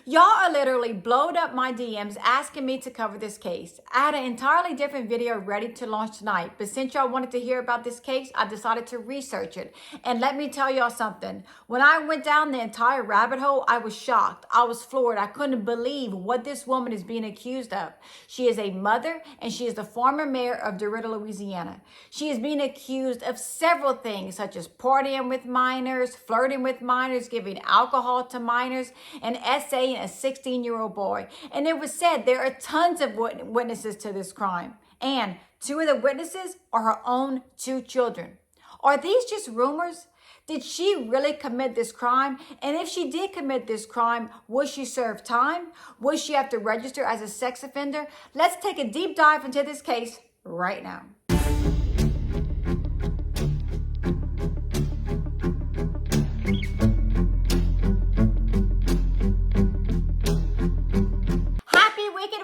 Y'all are literally blowed up my DMs asking me to cover this case. I had an entirely different video ready to launch tonight, but since y'all wanted to hear about this case, I decided to research it. And let me tell y'all something. When I went down the entire rabbit hole, I was shocked. I was floored. I couldn't believe what this woman is being accused of. She is a mother, and she is the former mayor of DeRidder, Louisiana. She is being accused of several things, such as partying with minors, flirting with minors, giving alcohol to minors, and essaying a 16-year-old boy. And it was said there are tons of witnesses to this crime. And two of the witnesses are her own two children. Are these just rumors? Did she really commit this crime? And if she did commit this crime, will she serve time? Will she have to register as a sex offender? Let's take a deep dive into this case right now.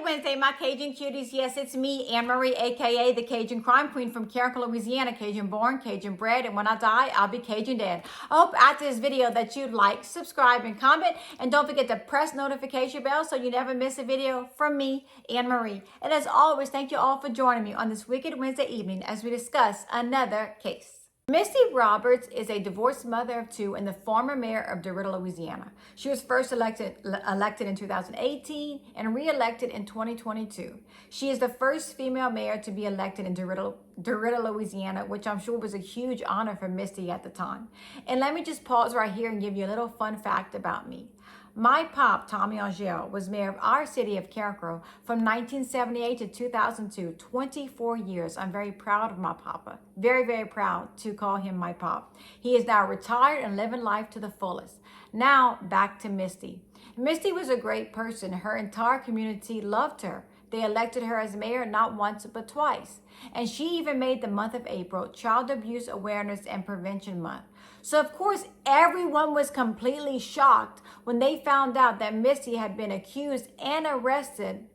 Wednesday, my Cajun cuties. Yes, it's me, Anne-Marie, aka the Cajun Crime Queen from Carrickle, Louisiana. Cajun born, Cajun bred, and when I die, I'll be Cajun dead. I hope after this video that you like, subscribe, and comment. And don't forget to press notification bell so you never miss a video from me, Anne-Marie. And as always, thank you all for joining me on this Wicked Wednesday evening as we discuss another case. Misty Roberts is a divorced mother of two and the former mayor of DeRidder, Louisiana. She was first elected in 2018 and re-elected in 2022. She is the first female mayor to be elected in DeRidder, Louisiana, which I'm sure was a huge honor for Misty at the time. And let me just pause right here and give you a little fun fact about me. My pop, Tommy Angel, was mayor of our city of Carrickle from 1978 to 2002, 24 years. I'm very proud of my papa. Very, very proud to call him my pop. He is now retired and living life to the fullest. Now, back to Misty. Misty was a great person. Her entire community loved her. They elected her as mayor not once, but twice. And she even made the month of April Child Abuse Awareness and Prevention Month. So, of course, everyone was completely shocked when they found out that Misty had been accused and arrested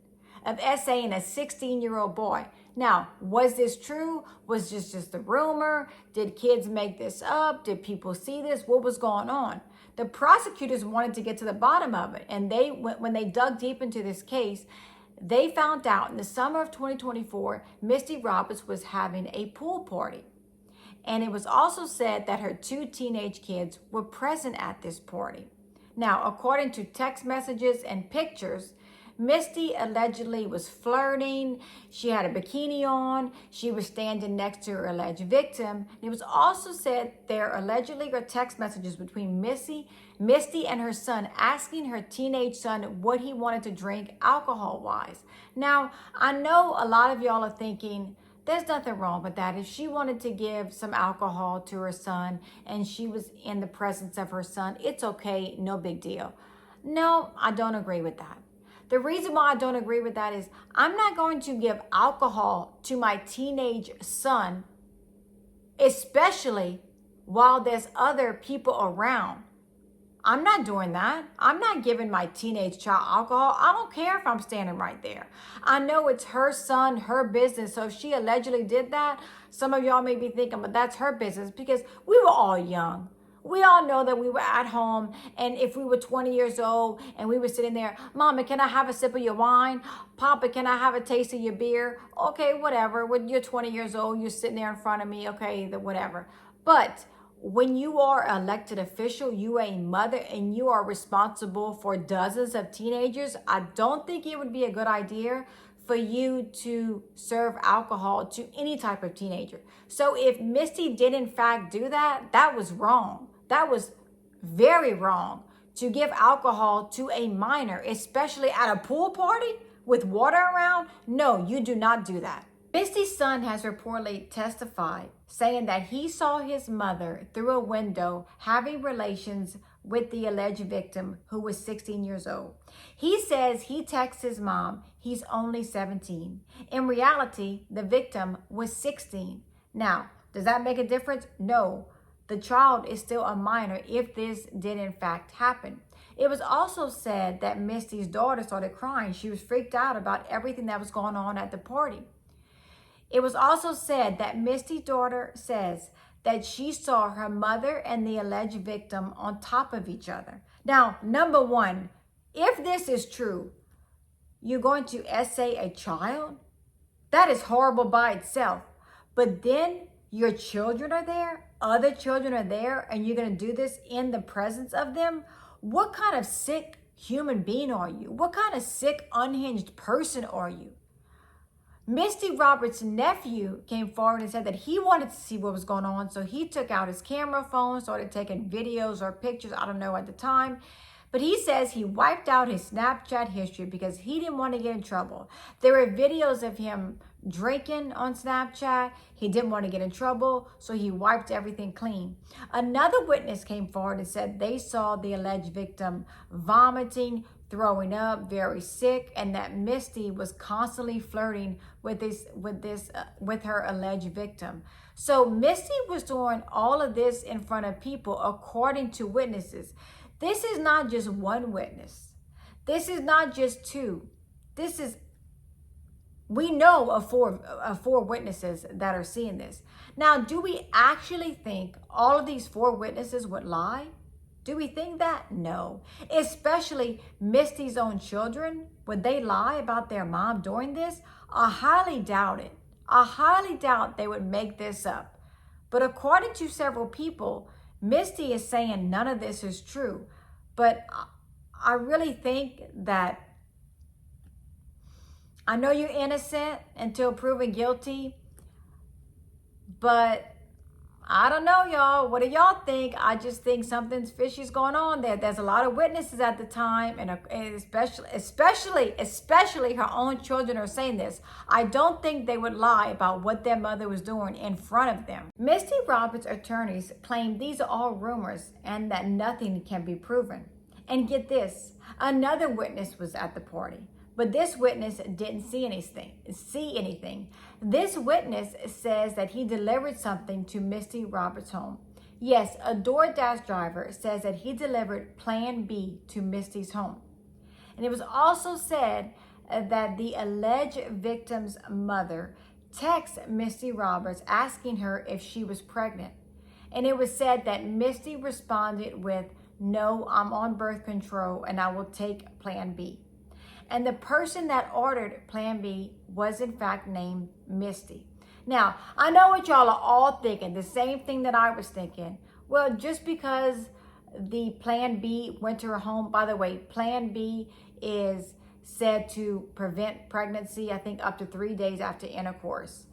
of essaying a 16-year-old boy. Now, was this true? Was this just a rumor? Did kids make this up? Did people see this? What was going on? The prosecutors wanted to get to the bottom of it. And when they dug deep into this case, they found out in the summer of 2024, Misty Roberts was having a pool party. And it was also said that her two teenage kids were present at this party. Now, according to text messages and pictures, Misty allegedly was flirting. She had a bikini on. She was standing next to her alleged victim. It was also said there allegedly were text messages between Misty and her son asking her teenage son what he wanted to drink alcohol-wise. Now, I know a lot of y'all are thinking, there's nothing wrong with that. If she wanted to give some alcohol to her son and she was in the presence of her son, it's okay, no big deal. No, I don't agree with that. The reason why I don't agree with that is I'm not going to give alcohol to my teenage son, especially while there's other people around. I'm not doing that. I'm not giving my teenage child alcohol. I don't care if I'm standing right there. I know it's her son, her business. So if she allegedly did that, some of y'all may be thinking, but that's her business, because we were all young. We all know that we were at home, and if we were 20 years old and we were sitting there, Mama, can I have a sip of your wine? Papa, can I have a taste of your beer? Okay, whatever. When you're 20 years old, you're sitting there in front of me, okay, whatever. But when you are an elected official, you are a mother, and you are responsible for dozens of teenagers, I don't think it would be a good idea for you to serve alcohol to any type of teenager. So if Misty did in fact do that, that was wrong. That was very wrong to give alcohol to a minor, especially at a pool party with water around. No, you do not do that. Misty's son has reportedly testified, saying that he saw his mother through a window having relations with the alleged victim, who was 16 years old. He says he texts his mom he's only 17. In reality, the victim was 16. Now, does that make a difference? No. The child is still a minor if this did in fact happen. It was also said that Misty's daughter started crying. She was freaked out about everything that was going on at the party. It was also said that Misty's daughter says that she saw her mother and the alleged victim on top of each other. Now, number one, If this is true, you're going to essay a child? That is horrible by itself. But then your children are there, other children are there, and you're going to do this in the presence of them? What kind of sick human being are you? What kind of sick, unhinged person are you? Misty Roberts' nephew came forward and said that he wanted to see what was going on, so he took out his camera phone, started taking videos or pictures, I don't know at the time. But he says he wiped out his Snapchat history because he didn't want to get in trouble. There were videos of him drinking on Snapchat. He didn't want to get in trouble, so he wiped everything clean. Another witness came forward and said they saw the alleged victim vomiting, throwing up, very sick, and that Misty was constantly flirting with her alleged victim. So Misty was doing all of this in front of people, according to witnesses. This is not just one witness. This is not just two. We know of four witnesses that are seeing this. Now, do we actually think all of these four witnesses would lie? Do we think that? No. Especially Misty's own children. Would they lie about their mom doing this? I highly doubt it. I highly doubt they would make this up. But according to several people, Misty is saying none of this is true. But I really think that, I know you're innocent until proven guilty, but I don't know, y'all. What do y'all think? I just think something's fishy's going on there. There's a lot of witnesses at the time, and especially her own children are saying this. I don't think they would lie about what their mother was doing in front of them. Misty Roberts' attorneys claim these are all rumors and that nothing can be proven. And get this, another witness was at the party. But this witness didn't see anything. This witness says that he delivered something to Misty Roberts' home. Yes, a DoorDash driver says that he delivered Plan B to Misty's home. And it was also said that the alleged victim's mother texted Misty Roberts asking her if she was pregnant. And it was said that Misty responded with, "No, I'm on birth control and I will take Plan B." And the person that ordered Plan B was in fact named Misty. Now, I know what y'all are all thinking, the same thing that I was thinking. Well, just because the Plan B went to her home, by the way, Plan B is said to prevent pregnancy, I think up to 3 days after intercourse.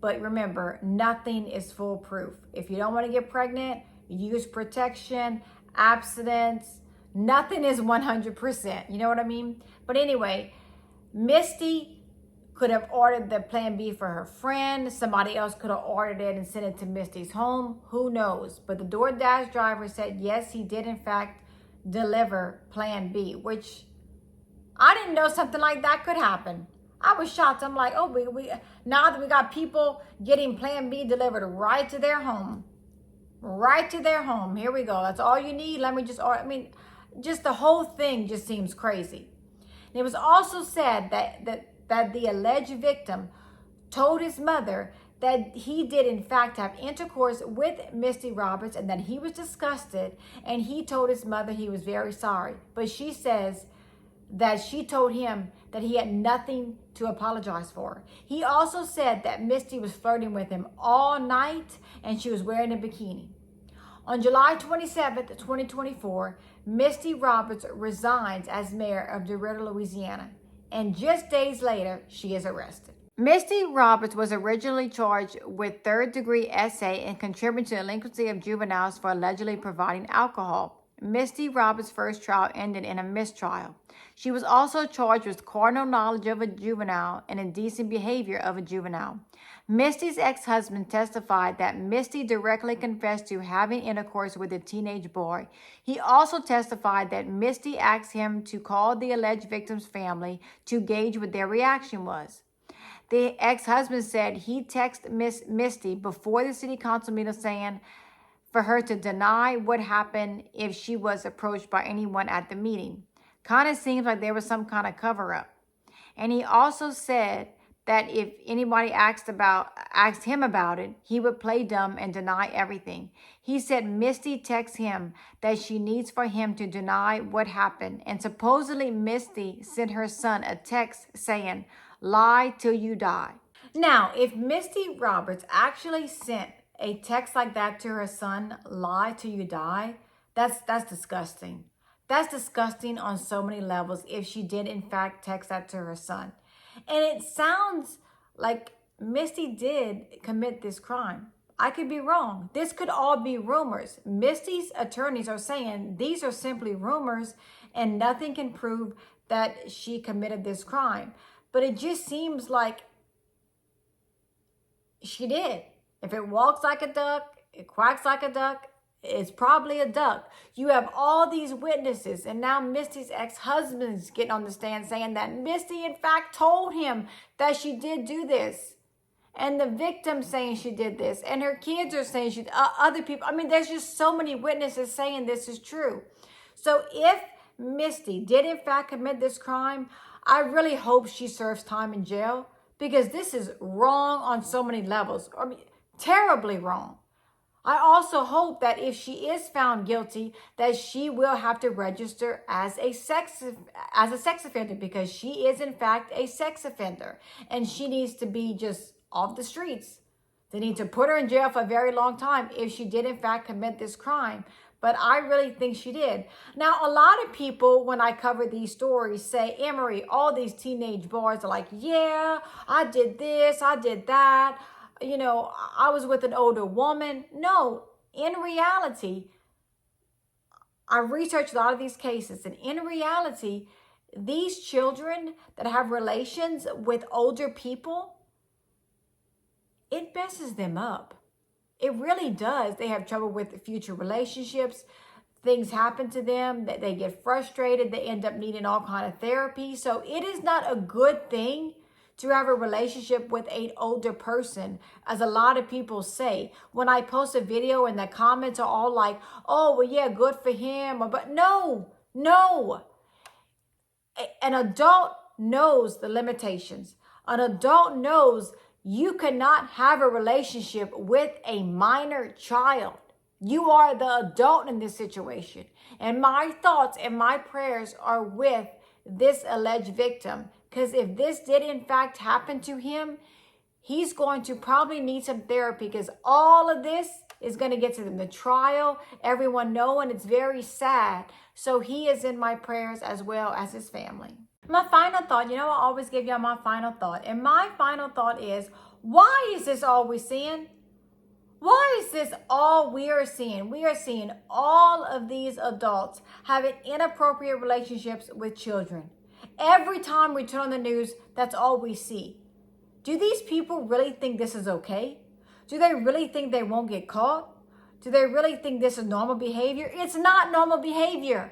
But remember, nothing is foolproof. If you don't want to get pregnant, use protection, abstinence. Nothing is 100%. You know what I mean? But anyway, Misty could have ordered the Plan B for her friend. Somebody else could have ordered it and sent it to Misty's home. Who knows? But the DoorDash driver said, yes, he did in fact deliver Plan B, which I didn't know something like that could happen. I was shocked. I'm like, oh, we now that we got people getting Plan B delivered right to their home. Right to their home. Here we go. That's all you need. Let me just order. I mean, just the whole thing just seems crazy. And it was also said that the alleged victim told his mother that he did in fact have intercourse with Misty Roberts and that he was disgusted, and he told his mother he was very sorry. But she says that she told him that he had nothing to apologize for. He also said that Misty was flirting with him all night and she was wearing a bikini. On July 27th, 2024, Misty Roberts resigns as mayor of DeRidder, Louisiana, and just days later, she is arrested. Misty Roberts was originally charged with third-degree essay and contributing to the delinquency of juveniles for allegedly providing alcohol. Misty Roberts' first trial ended in a mistrial. She was also charged with carnal knowledge of a juvenile and indecent behavior of a juvenile. Misty's ex-husband testified that Misty directly confessed to having intercourse with a teenage boy. He also testified that Misty asked him to call the alleged victim's family to gauge what their reaction was. The ex-husband said he texted Misty before the city council meeting saying for her to deny what happened if she was approached by anyone at the meeting. Kind of seems like there was some kind of cover-up. And he also said that if anybody asked him about it, he would play dumb and deny everything. He said Misty texts him that she needs for him to deny what happened. And supposedly Misty sent her son a text saying, "Lie till you die." Now, if Misty Roberts actually sent a text like that to her son, "Lie till you die," that's disgusting. That's disgusting on so many levels if she did in fact text that to her son. And it sounds like Misty did commit this crime. I could be wrong. This could all be rumors. Misty's attorneys are saying these are simply rumors and nothing can prove that she committed this crime. But it just seems like she did. If it walks like a duck, it quacks like a duck, it's probably a duck. You have all these witnesses, and now Misty's ex-husband's getting on the stand saying that Misty, in fact, told him that she did do this. And the victim saying she did this. And her kids are saying other people. I mean, there's just so many witnesses saying this is true. So if Misty did, in fact, commit this crime, I really hope she serves time in jail because this is wrong on so many levels. I mean, terribly wrong. I also hope that if she is found guilty, that she will have to register as a sex offender because she is in fact a sex offender and she needs to be just off the streets. They need to put her in jail for a very long time if she did in fact commit this crime. But I really think she did. Now, a lot of people, when I cover these stories, say, Anne-Marie, all these teenage boys are like, yeah, I did this, I did that. You know, I was with an older woman. No, in reality, I researched a lot of these cases. And in reality, these children that have relations with older people, it messes them up. It really does. They have trouble with future relationships. Things happen to them, that they get frustrated. They end up needing all kind of therapy. So it is not a good thing to have a relationship with an older person, as a lot of people say. When I post a video and the comments are all like, oh, well, yeah, good for him. But no. An adult knows the limitations. An adult knows you cannot have a relationship with a minor child. You are the adult in this situation. And my thoughts and my prayers are with this alleged victim. Because if this did in fact happen to him, he's going to probably need some therapy because all of this is going to get to them. The trial, everyone knowing, it's very sad. So he is in my prayers as well as his family. My final thought, I always give y'all my final thought. And my final thought is, why is this all we're seeing? Why is this all we are seeing? We are seeing all of these adults having inappropriate relationships with children. Every time we turn on the news, that's all we see. Do these people really think this is okay? Do they really think they won't get caught? Do they really think this is normal behavior? It's not normal behavior.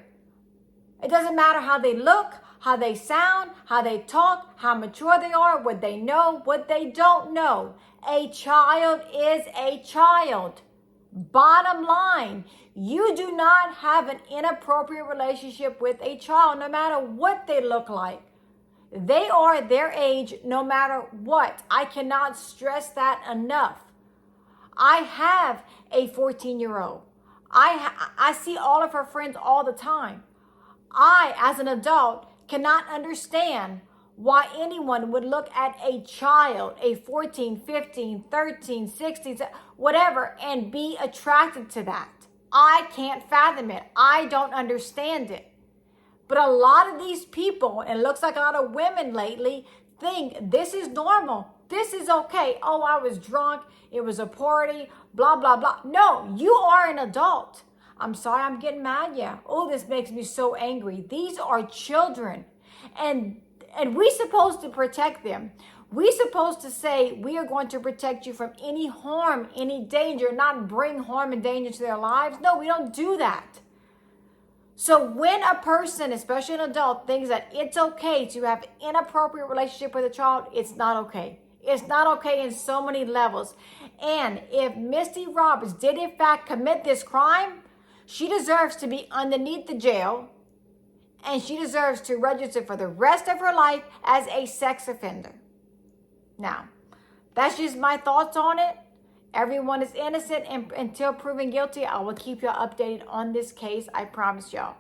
It doesn't matter how they look, how they sound, how they talk, how mature they are, what they know, what they don't know. A child is a child. Bottom line, you do not have an inappropriate relationship with a child, no matter what they look like. They are their age, no matter what. I cannot stress that enough. I have a 14-year-old. I see all of her friends all the time. I, as an adult, cannot understand why anyone would look at a child, a 14, 15, 13, 16, whatever, and be attracted to that. I can't fathom it. I don't understand it. But a lot of these people, and it looks like a lot of women lately, think this is normal. This is okay. Oh, I was drunk. It was a party, blah, blah, blah. No, you are an adult. I'm sorry, I'm getting mad. Yeah. Oh, this makes me so angry. These are children. And we're supposed to protect them. We're supposed to say we are going to protect you from any harm, any danger, not bring harm and danger to their lives. No, we don't do that. So when a person, especially an adult, thinks that it's okay to have an inappropriate relationship with a child, it's not okay. It's not okay in so many levels. And if Misty Roberts did in fact commit this crime, she deserves to be underneath the jail. And she deserves to register for the rest of her life as a sex offender. Now, that's just my thoughts on it. Everyone is innocent, and until proven guilty, I will keep y'all updated on this case. I promise y'all.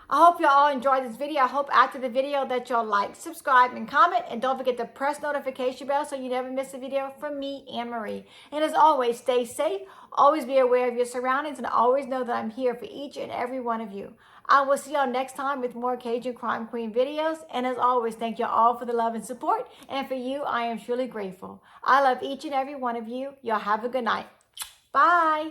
I hope y'all all enjoyed this video. I hope after the video that y'all like, subscribe, and comment. And don't forget to press notification bell so you never miss a video from me, Anne Marie. And as always, stay safe. Always be aware of your surroundings. And always know that I'm here for each and every one of you. I will see y'all next time with more Cajun Crime Queen videos. And as always, thank you all for the love and support. And for you, I am truly grateful. I love each and every one of you. Y'all have a good night. Bye.